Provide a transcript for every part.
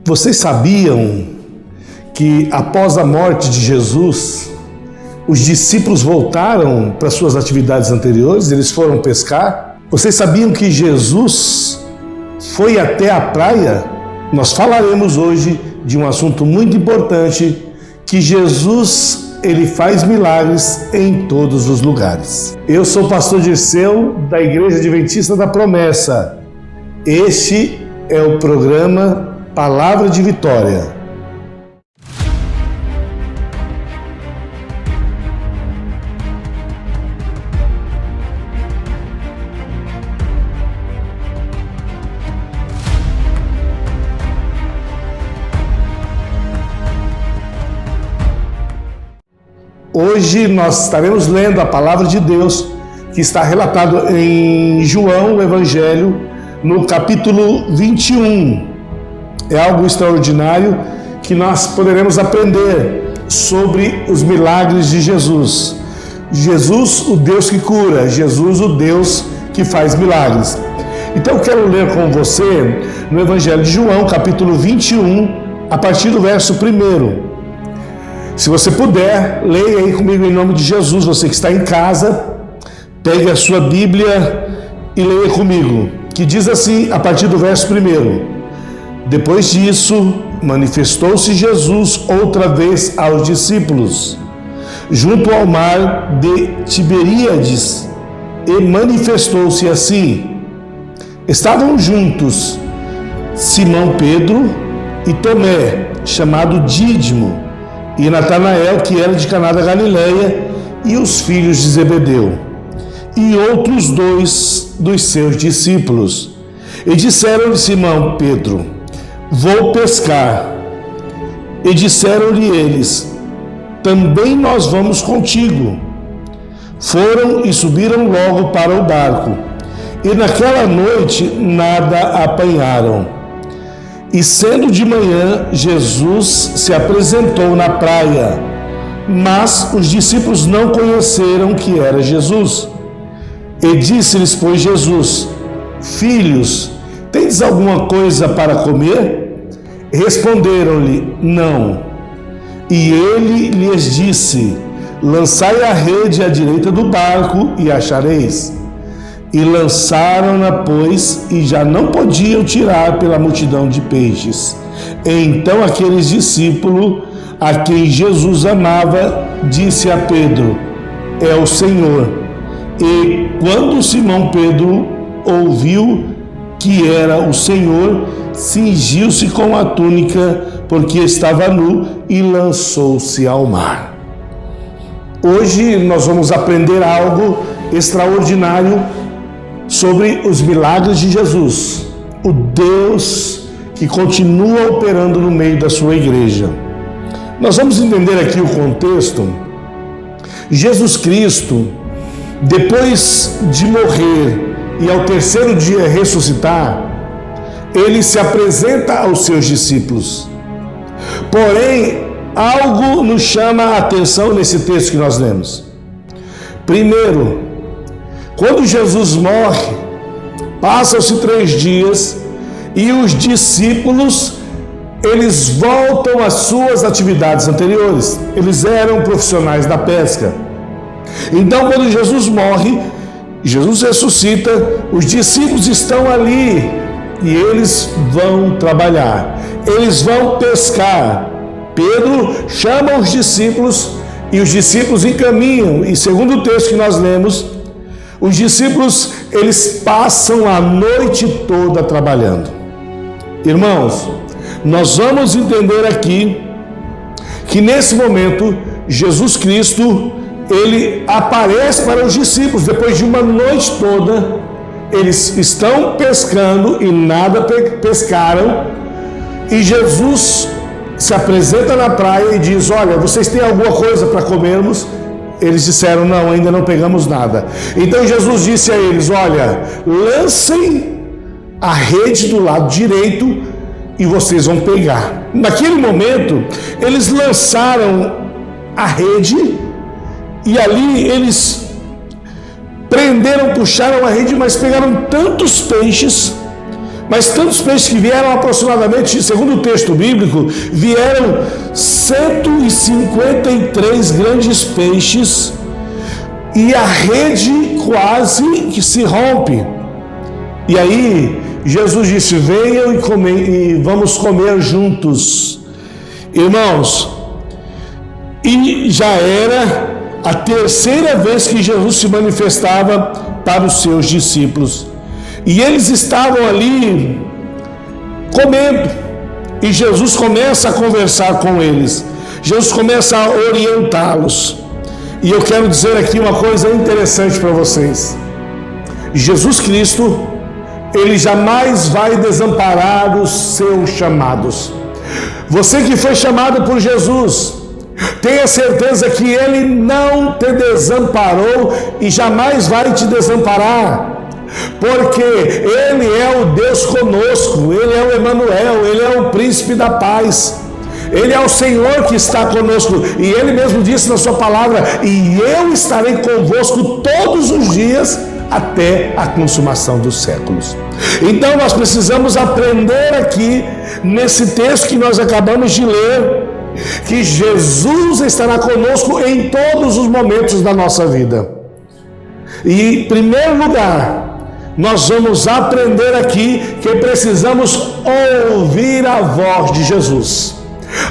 Vocês sabiam que após a morte de Jesus, os discípulos voltaram para suas atividades anteriores, eles foram pescar? Vocês sabiam que Jesus foi até a praia? Nós falaremos hoje de um assunto muito importante, que Jesus, ele faz milagres em todos os lugares. Eu sou o pastor Dirceu, da Igreja Adventista da Promessa. Este é o programa Palavra de Vitória. Hoje nós estaremos lendo a Palavra de Deus, que está relatado em João, o Evangelho, no capítulo 21. É algo extraordinário que nós poderemos aprender sobre os milagres de Jesus. Jesus, o Deus que cura, Jesus, o Deus que faz milagres. Então eu quero ler com você no Evangelho de João, capítulo 21, a partir do verso 1. Se você puder, leia aí comigo em nome de Jesus. Você que está em casa, pegue a sua Bíblia e leia comigo, que diz assim, a partir do verso 1. Depois disso, manifestou-se Jesus outra vez aos discípulos, junto ao mar de Tiberíades, e manifestou-se assim. Estavam juntos Simão Pedro e Tomé, chamado Dídimo, e Natanael, que era de Caná da Galileia, e os filhos de Zebedeu, e outros 2 dos seus discípulos. E disseram-lhe Simão Pedro: vou pescar. E disseram-lhe eles: também nós vamos contigo. Foram e subiram logo para o barco, e naquela noite nada apanharam. E sendo de manhã, Jesus se apresentou na praia, mas os discípulos não conheceram que era Jesus. E disse-lhes, pois, Jesus: filhos, tendes alguma coisa para comer? Responderam-lhe: não. E ele lhes disse: lançai a rede à direita do barco e achareis. E lançaram-na, pois, e já não podiam tirar pela multidão de peixes. Então aqueles discípulos a quem Jesus amava disse a Pedro: é o Senhor. E quando Simão Pedro ouviu que era o Senhor, cingiu-se com a túnica, porque estava nu, e lançou-se ao mar. Hoje nós vamos aprender algo extraordinário sobre os milagres de Jesus, o Deus que continua operando no meio da sua igreja. Nós vamos entender aqui o contexto. Jesus Cristo, depois de morrer e ao terceiro dia ressuscitar, ele se apresenta aos seus discípulos. Porém, algo nos chama a atenção nesse texto que nós lemos. Primeiro, quando Jesus morre, passam-se 3 dias e os discípulos, eles voltam às suas atividades anteriores. Eles eram profissionais da pesca. Então, quando Jesus morre, Jesus ressuscita, os discípulos estão ali e eles vão trabalhar. Eles vão pescar. Pedro chama os discípulos e os discípulos encaminham. E segundo o texto que nós lemos, os discípulos, eles passam a noite toda trabalhando. Irmãos, nós vamos entender aqui que nesse momento, Jesus Cristo, ele aparece para os discípulos. Depois de uma noite toda, eles estão pescando e nada pescaram. E Jesus se apresenta na praia e diz: olha, vocês têm alguma coisa para comermos? Eles disseram: não, ainda não pegamos nada. Então Jesus disse a eles: olha, lancem a rede do lado direito e vocês vão pegar. Naquele momento, eles lançaram a rede e ali eles prenderam, puxaram a rede, mas pegaram tantos peixes, Mas tantos peixes que vieram aproximadamente, segundo o texto bíblico, vieram 153 grandes peixes e a rede quase que se rompe. E aí Jesus disse: venham e vamos comer juntos. Irmãos, e já era a terceira vez que Jesus se manifestava para os seus discípulos. E eles estavam ali comendo. E Jesus começa a conversar com eles. Jesus começa a orientá-los. E eu quero dizer aqui uma coisa interessante para vocês. Jesus Cristo, Ele jamais vai desamparar os seus chamados. Você que foi chamado por Jesus, tenha certeza que Ele não te desamparou e jamais vai te desamparar. Porque Ele é o Deus conosco, Ele é o Emanuel, Ele é o príncipe da paz. Ele é o Senhor que está conosco, e Ele mesmo disse na sua palavra: e eu estarei convosco todos os dias até a consumação dos séculos. Então nós precisamos aprender aqui, nesse texto que nós acabamos de ler, que Jesus estará conosco em todos os momentos da nossa vida. E em primeiro lugar, nós vamos aprender aqui que precisamos ouvir a voz de Jesus.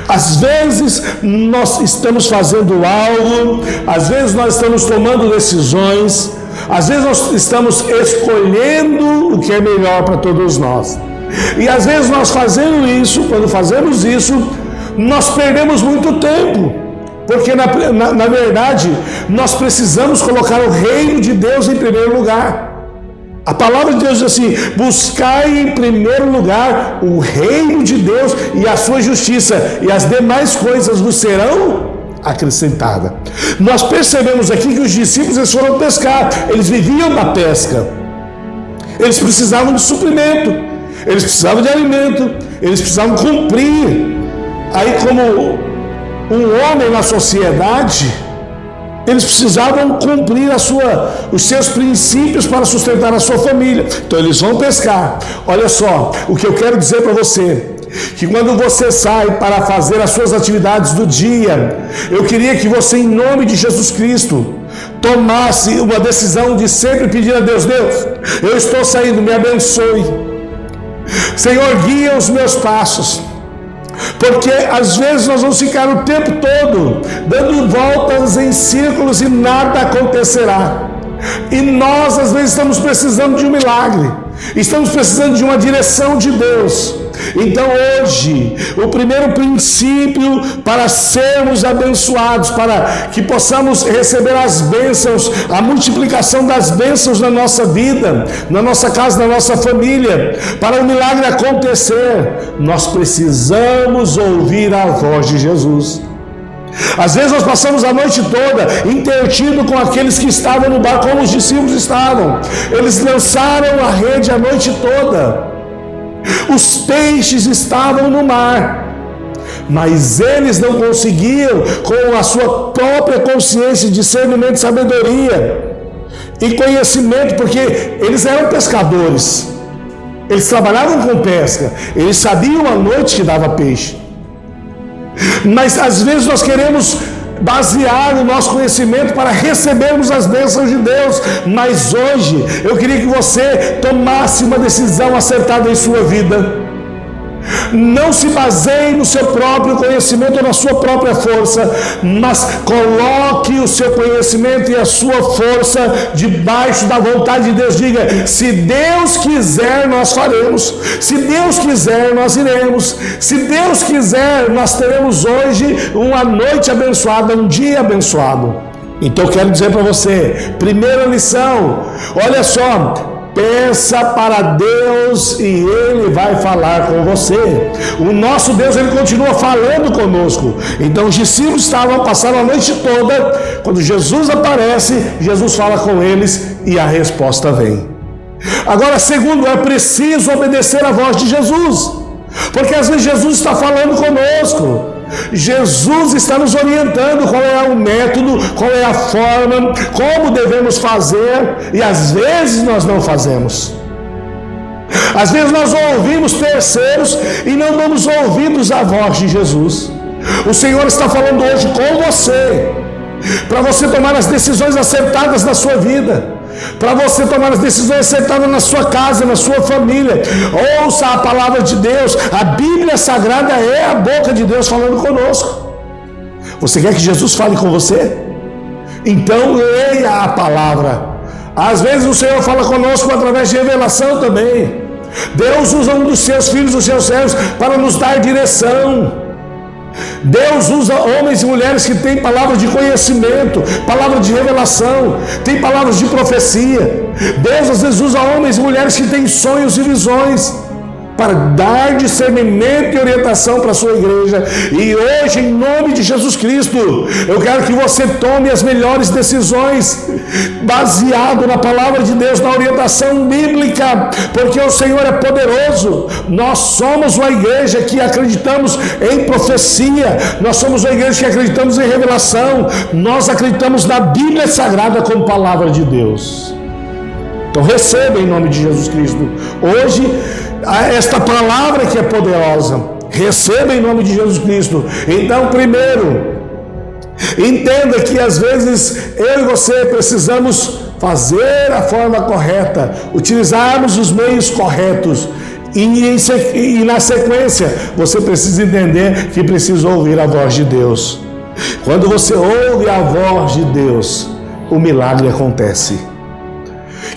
Às vezes nós estamos fazendo algo, às vezes nós estamos tomando decisões, às vezes nós estamos escolhendo o que é melhor para todos nós. E às vezes nós fazendo isso, quando fazemos isso, nós perdemos muito tempo. Porque na verdade nós precisamos colocar o reino de Deus em primeiro lugar. A palavra de Deus diz assim: buscai em primeiro lugar o reino de Deus e a sua justiça, e as demais coisas vos serão acrescentadas. Nós percebemos aqui que os discípulos, eles foram pescar, eles viviam da pesca, eles precisavam de suprimento, eles precisavam de alimento, eles precisavam cumprir. Aí, como um homem na sociedade, eles precisavam cumprir os seus princípios para sustentar a sua família. Então eles vão pescar. Olha só, o que eu quero dizer para você, que quando você sai para fazer as suas atividades do dia, eu queria que você, em nome de Jesus Cristo, tomasse uma decisão de sempre pedir a Deus: Deus, eu estou saindo, me abençoe. Senhor, guia os meus passos. Porque às vezes nós vamos ficar o tempo todo dando voltas em círculos e nada acontecerá. E nós às vezes estamos precisando de um milagre, estamos precisando de uma direção de Deus. Então hoje, o primeiro princípio para sermos abençoados, para que possamos receber as bênçãos, a multiplicação das bênçãos na nossa vida, na nossa casa, na nossa família, para o milagre acontecer, nós precisamos ouvir a voz de Jesus. Às vezes nós passamos a noite toda entretido com aqueles que estavam no bar, como os discípulos estavam. Eles lançaram a rede a noite toda. Os peixes estavam no mar, mas eles não conseguiam, com a sua própria consciência, discernimento, sabedoria e conhecimento, porque eles eram pescadores, eles trabalhavam com pesca, eles sabiam a noite que dava peixe. Mas às vezes nós queremos basear o nosso conhecimento para recebermos as bênçãos de Deus. Mas hoje eu queria que você tomasse uma decisão acertada em sua vida. Não se baseie no seu próprio conhecimento ou na sua própria força, mas coloque o seu conhecimento e a sua força debaixo da vontade de Deus. Diga: se Deus quiser, nós faremos. Se Deus quiser, nós iremos. Se Deus quiser, nós teremos hoje uma noite abençoada, um dia abençoado. Então eu quero dizer para você, primeira lição, olha só: peça para Deus e Ele vai falar com você. O nosso Deus, Ele continua falando conosco. Então os discípulos passaram a noite toda. Quando Jesus aparece, Jesus fala com eles e a resposta vem. Agora, segundo, é preciso obedecer a voz de Jesus, porque às vezes Jesus está falando conosco. Jesus está nos orientando qual é o método, qual é a forma, como devemos fazer, e às vezes nós não fazemos. Às vezes nós ouvimos terceiros e não damos ouvidos à voz de Jesus. O Senhor está falando hoje com você, para você tomar as decisões acertadas na sua vida, para você tomar as decisões acertadas na sua casa, na sua família. Ouça a palavra de Deus. A Bíblia Sagrada é a boca de Deus falando conosco. Você quer que Jesus fale com você? Então leia a palavra. Às vezes o Senhor fala conosco através de revelação também. Deus usa um dos seus filhos, dos seus servos, para nos dar direção. Deus usa homens e mulheres que têm palavras de conhecimento, palavras de revelação, tem palavras de profecia. Deus às vezes usa homens e mulheres que têm sonhos e visões, para dar discernimento e orientação para a sua igreja. E hoje, em nome de Jesus Cristo, eu quero que você tome as melhores decisões, baseado na palavra de Deus, na orientação bíblica, porque o Senhor é poderoso. Nós somos uma igreja que acreditamos em profecia, nós somos uma igreja que acreditamos em revelação, nós acreditamos na Bíblia Sagrada como palavra de Deus. Então receba em nome de Jesus Cristo hoje esta palavra que é poderosa. Receba em nome de Jesus Cristo. Então, primeiro, entenda que às vezes eu e você precisamos fazer a forma correta, utilizarmos os meios corretos. E na sequência, você precisa entender que precisa ouvir a voz de Deus. Quando você ouve a voz de Deus, o milagre acontece.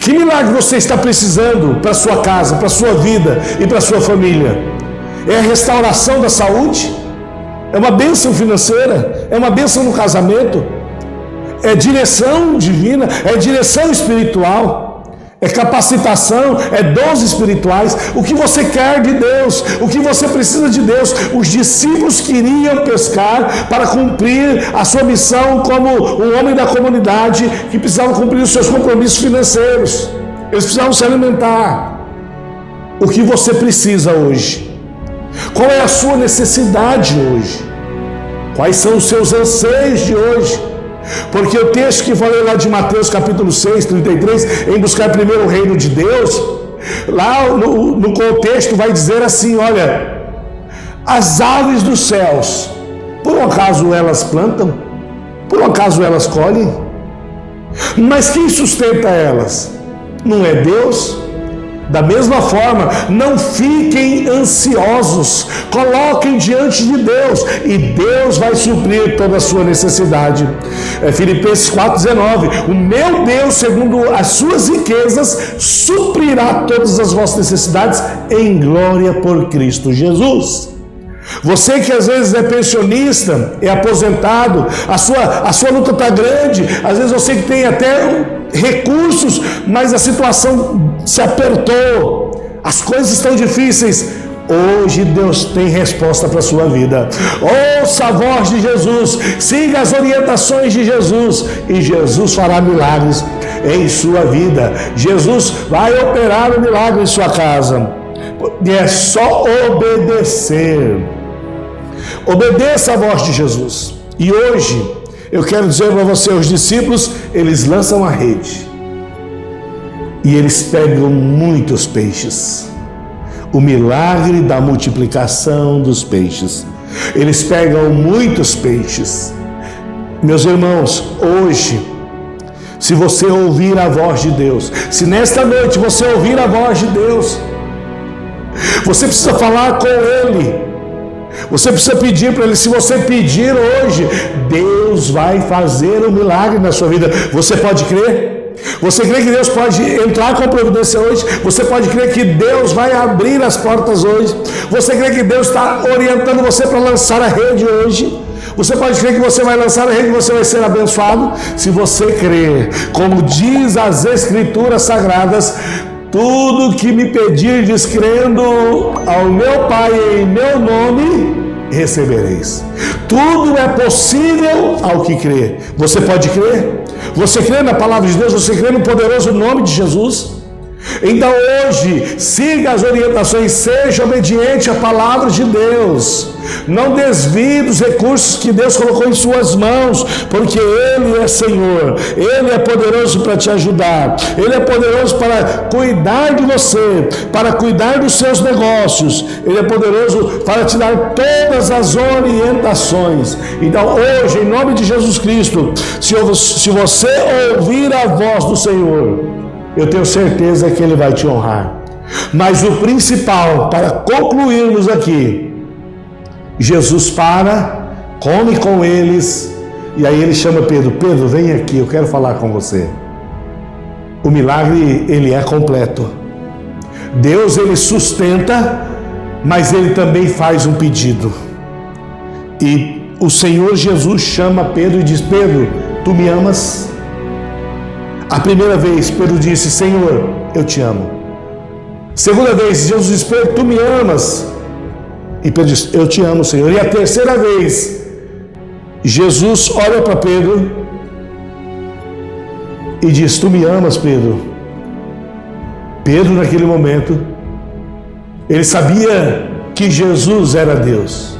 Que milagre você está precisando para a sua casa, para a sua vida e para a sua família? É a restauração da saúde? É uma bênção financeira? É uma bênção no casamento? É direção divina? É direção espiritual? É capacitação? É dons espirituais? O que você quer de Deus? O que você precisa de Deus? Os discípulos queriam pescar para cumprir a sua missão como um homem da comunidade, que precisavam cumprir os seus compromissos financeiros. Eles precisavam se alimentar. O que você precisa hoje? Qual é a sua necessidade hoje? Quais são os seus anseios de hoje? Porque o texto que falei lá de Mateus capítulo 6, 33, em buscar primeiro o reino de Deus, lá no contexto vai dizer assim, olha, as aves dos céus, por um acaso elas plantam? Por um acaso elas colhem? Mas quem sustenta elas? Não é Deus? Da mesma forma, não fiquem ansiosos, coloquem diante de Deus e Deus vai suprir toda a sua necessidade. Filipenses 4,19, o meu Deus, segundo as suas riquezas, suprirá todas as vossas necessidades em glória por Cristo Jesus. Você que às vezes é pensionista, é aposentado, a sua luta está grande, às vezes você que tem até recursos, mas a situação se apertou, as coisas estão difíceis. Hoje Deus tem resposta para a sua vida. Ouça a voz de Jesus, siga as orientações de Jesus e Jesus fará milagres em sua vida. Jesus vai operar o milagre em sua casa. E é só obedecer. Obedeça a voz de Jesus. E hoje eu quero dizer para você, os discípulos, eles lançam a rede e eles pegam muitos peixes. O milagre da multiplicação dos peixes. Eles pegam muitos peixes. Meus irmãos, hoje, se você ouvir a voz de Deus, se nesta noite você ouvir a voz de Deus, você precisa falar com Ele. Você precisa pedir para Ele. Se você pedir hoje, Deus vai fazer um milagre na sua vida. Você pode crer? Você crê que Deus pode entrar com providência hoje? Você pode crer que Deus vai abrir as portas hoje? Você crê que Deus está orientando você para lançar a rede hoje? Você pode crer que você vai lançar a rede e você vai ser abençoado? Se você crer, como diz as Escrituras Sagradas, tudo que me pedirdes crendo ao meu Pai em meu nome, recebereis. Tudo é possível ao que crê. Você pode crer? Você crê na palavra de Deus? Você crê no poderoso nome de Jesus? Então hoje, siga as orientações, seja obediente à palavra de Deus. Não desvie dos recursos que Deus colocou em suas mãos, porque Ele é Senhor, Ele é poderoso para te ajudar, Ele é poderoso para cuidar de você, para cuidar dos seus negócios, Ele é poderoso para te dar todas as orientações. Então hoje, em nome de Jesus Cristo, se você ouvir a voz do Senhor, eu tenho certeza que Ele vai te honrar. Mas o principal, para concluirmos aqui, Jesus come com eles, e aí Ele chama Pedro: Pedro, vem aqui, eu quero falar com você. O milagre, ele é completo. Deus, Ele sustenta, mas Ele também faz um pedido. E o Senhor Jesus chama Pedro e diz: Pedro, tu me amas? A primeira vez, Pedro disse: Senhor, eu te amo. Segunda vez, Jesus disse: Pedro, tu me amas? E Pedro disse: eu te amo, Senhor. E a terceira vez, Jesus olha para Pedro e diz: tu me amas, Pedro? Pedro, naquele momento, ele sabia que Jesus era Deus.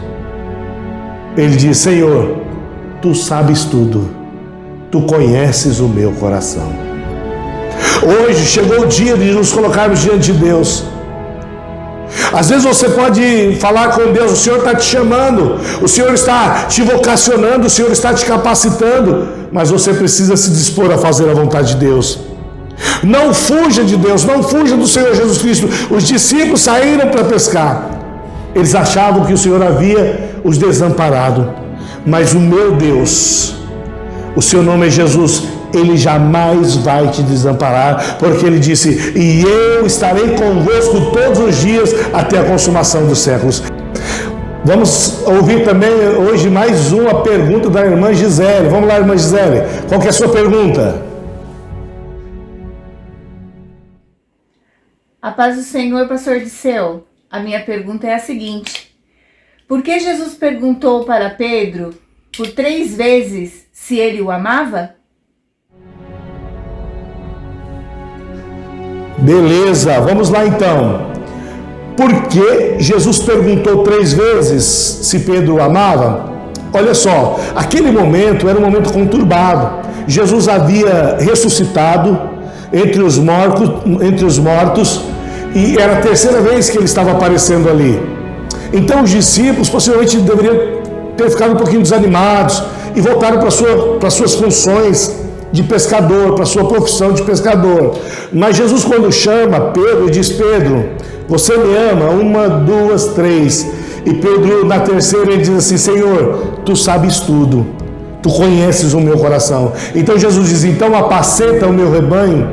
Ele diz: Senhor, tu sabes tudo, tu conheces o meu coração. Hoje chegou o dia de nos colocarmos diante de Deus. Às vezes você pode falar com Deus: o Senhor está te chamando, o Senhor está te vocacionando, o Senhor está te capacitando, mas você precisa se dispor a fazer a vontade de Deus. Não fuja de Deus, não fuja do Senhor Jesus Cristo. Os discípulos saíram para pescar, eles achavam que o Senhor havia os desamparado, mas o meu Deus, o seu nome é Jesus, Ele jamais vai te desamparar, porque Ele disse: e eu estarei convosco todos os dias até a consumação dos séculos. Vamos ouvir também hoje mais uma pergunta da irmã Gisele. Vamos lá, irmã Gisele, qual que é a sua pergunta? A paz do Senhor, pastor Disseu. A minha pergunta é a seguinte: por que Jesus perguntou para Pedro por 3 vezes se ele o amava? Beleza, vamos lá então. Por que Jesus perguntou 3 vezes se Pedro o amava? Olha só, aquele momento era um momento conturbado. Jesus havia ressuscitado entre os mortos, e era a terceira vez que ele estava aparecendo ali. Então os discípulos possivelmente deveriam ter ficado um pouquinho desanimados e voltaram para suas funções de pescador, para sua profissão de pescador. Mas Jesus, quando chama Pedro, diz: Pedro, você me ama? 1, 2, 3. E Pedro, na terceira, ele diz assim: Senhor, tu sabes tudo, tu conheces o meu coração. Então Jesus diz: então apacenta o meu rebanho.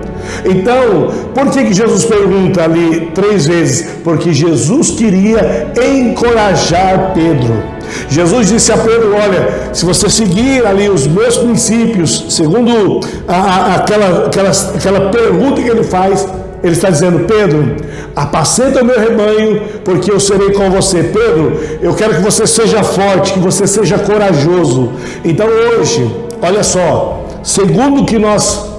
Então, por que Jesus pergunta ali 3 vezes? Porque Jesus queria encorajar Pedro. Jesus disse a Pedro: olha, se você seguir ali os meus princípios, segundo aquela pergunta que ele faz, ele está dizendo: Pedro, apacenta o meu rebanho, porque eu serei com você. Pedro, eu quero que você seja forte, que você seja corajoso. Então hoje, olha só, segundo o que nós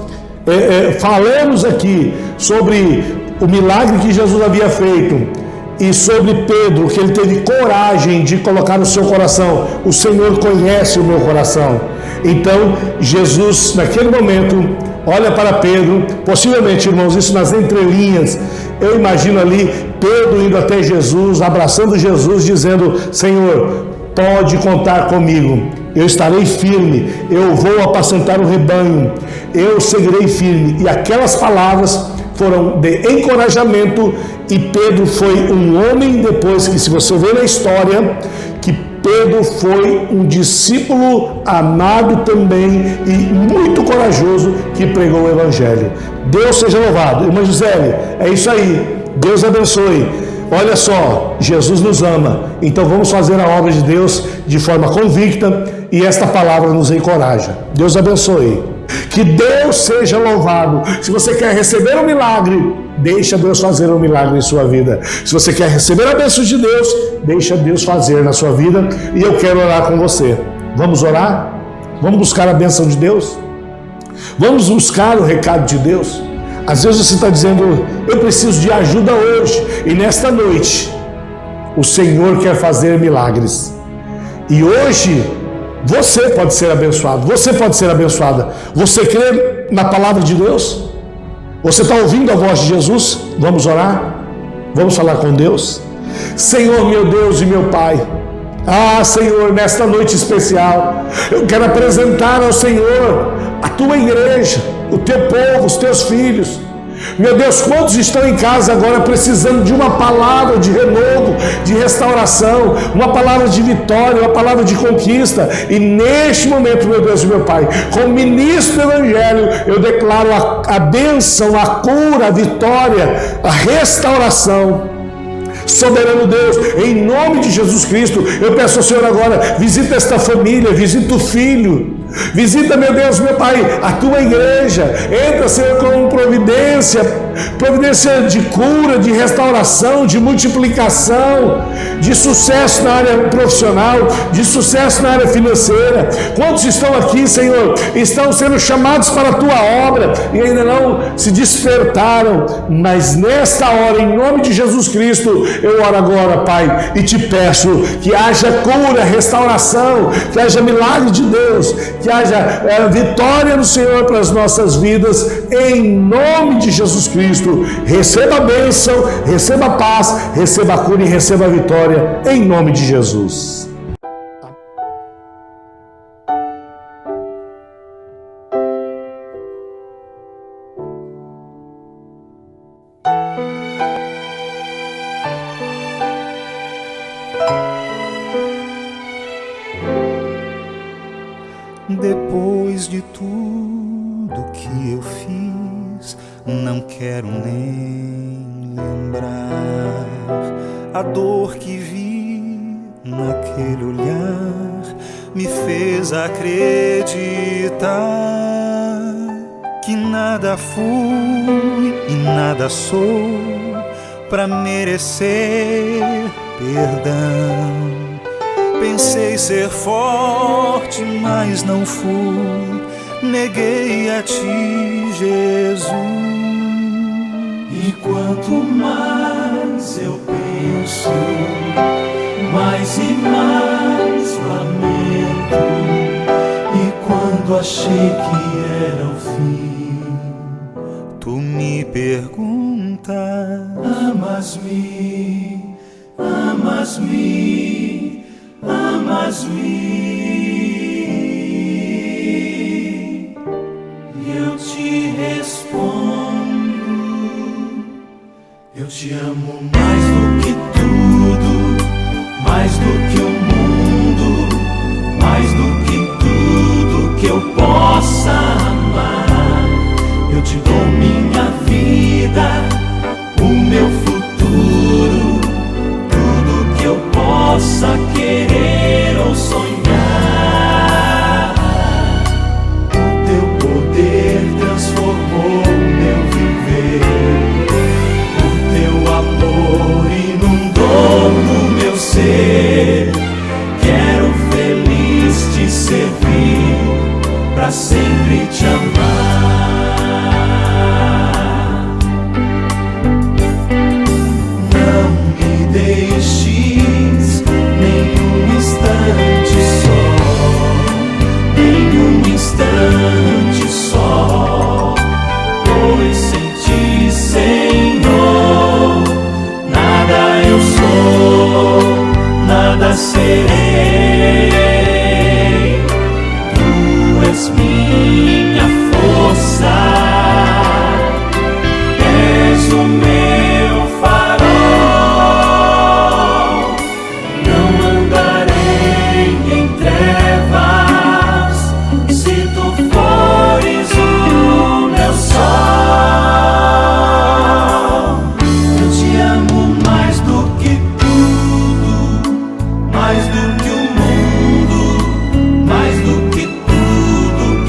falamos aqui sobre o milagre que Jesus havia feito, e sobre Pedro, que ele teve coragem de colocar no seu coração: o Senhor conhece o meu coração. Então Jesus, naquele momento, olha para Pedro. Possivelmente, irmãos, isso nas entrelinhas, eu imagino ali Pedro indo até Jesus, abraçando Jesus, dizendo: Senhor, pode contar comigo, eu estarei firme, eu vou apacentar o rebanho, eu seguirei firme. E aquelas palavras foram de encorajamento, e Pedro foi um homem, depois que, se você ver na história, que Pedro foi um discípulo amado também e muito corajoso, que pregou o Evangelho. Deus seja louvado. Irmã Gisele, é isso aí. Deus abençoe. Olha só, Jesus nos ama, então vamos fazer a obra de Deus de forma convicta, e esta palavra nos encoraja. Deus abençoe. Que Deus seja louvado. Se você quer receber um milagre, deixa Deus fazer um milagre em sua vida. Se você quer receber a bênção de Deus, deixa Deus fazer na sua vida. E eu quero orar com você. Vamos orar? Vamos buscar a bênção de Deus? Vamos buscar o recado de Deus? Às vezes você está dizendo, eu preciso de ajuda hoje. E nesta noite, o Senhor quer fazer milagres. E hoje, você pode ser abençoado. Você pode ser abençoada. Você crê na palavra de Deus? Você está ouvindo a voz de Jesus? Vamos orar? Vamos falar com Deus? Senhor, meu Deus e meu Pai. Senhor, nesta noite especial, eu quero apresentar ao Senhor a tua igreja, o teu povo, os teus filhos. Meu Deus, quantos estão em casa agora precisando de uma palavra de renovo, de restauração, uma palavra de vitória, uma palavra de conquista. E neste momento, meu Deus e meu Pai, como ministro do Evangelho, eu declaro a bênção, a cura, a vitória, a restauração. Soberano Deus, em nome de Jesus Cristo, eu peço ao Senhor agora, visita esta família, visita o filho, visita, meu Deus, meu Pai, a tua igreja. Entra, Senhor, com providência de cura, de restauração, de multiplicação, de sucesso na área profissional, de sucesso na área financeira. Quantos estão aqui, Senhor, estão sendo chamados para a tua obra e ainda não se despertaram, mas nesta hora, em nome de Jesus Cristo, eu oro agora, Pai, e te peço que haja cura, restauração, que haja milagre de Deus, que haja vitória do Senhor para as nossas vidas, em nome de Jesus Cristo. Receba a bênção, receba a paz, receba a cura e receba a vitória, em nome de Jesus. Depois de tudo que eu fiz, não quero nem lembrar a dor que vi naquele olhar, me fez acreditar que nada fui e nada sou pra merecer perdão. Pensei ser forte, mas não fui, neguei a ti, Jesus. E quanto mais eu penso, mais e mais lamento. E quando achei que era o fim, tu me perguntas: amas-me, amas-me, amas-me. E eu te respondo: eu te amo mais do que tudo, mais do que o mundo, mais do que tudo que eu possa amar. Eu te dou minha vida, o meu futuro, tudo que eu possa querer ou sonhar. O teu poder transformou meu viver, o teu amor inundou o meu ser. Quero feliz te servir, pra sempre te amar. Não me deixes nenhum instante só, nenhum instante só, pois sem ti, Senhor, nada eu sou, nada serei. Tu és minha força, és o meu farol. Não andarei em trevas, se tu fores o meu sol. Eu te amo mais do que tudo, mais do que o mundo, mais do que tudo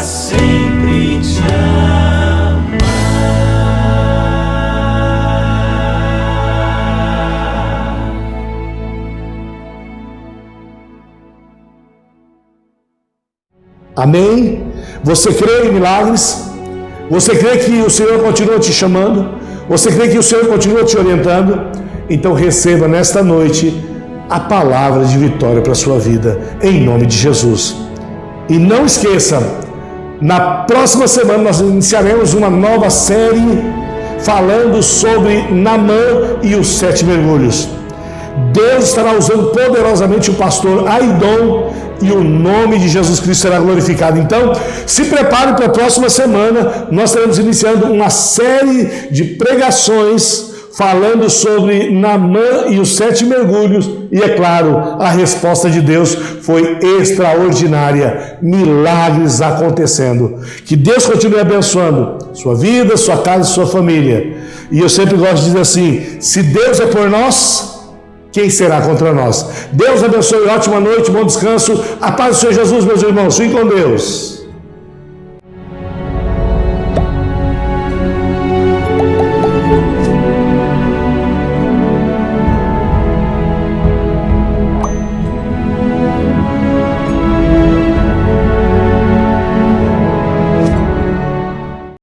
sempre te amar. Amém? Você crê em milagres? Você crê que o Senhor continua te chamando? Você crê que o Senhor continua te orientando? Então receba nesta noite a palavra de vitória para a sua vida, em nome de Jesus. E não esqueça, na próxima semana nós iniciaremos uma nova série falando sobre Naamã e os 7 mergulhos. Deus estará usando poderosamente o pastor Aidon e o nome de Jesus Cristo será glorificado. Então, se prepare para a próxima semana, nós estaremos iniciando uma série de pregações falando sobre Naamã e os 7 mergulhos, e é claro, a resposta de Deus foi extraordinária, milagres acontecendo. Que Deus continue abençoando sua vida, sua casa e sua família. E eu sempre gosto de dizer assim: se Deus é por nós, quem será contra nós? Deus abençoe, ótima noite, bom descanso, a paz do Senhor Jesus, meus irmãos, fiquem com Deus.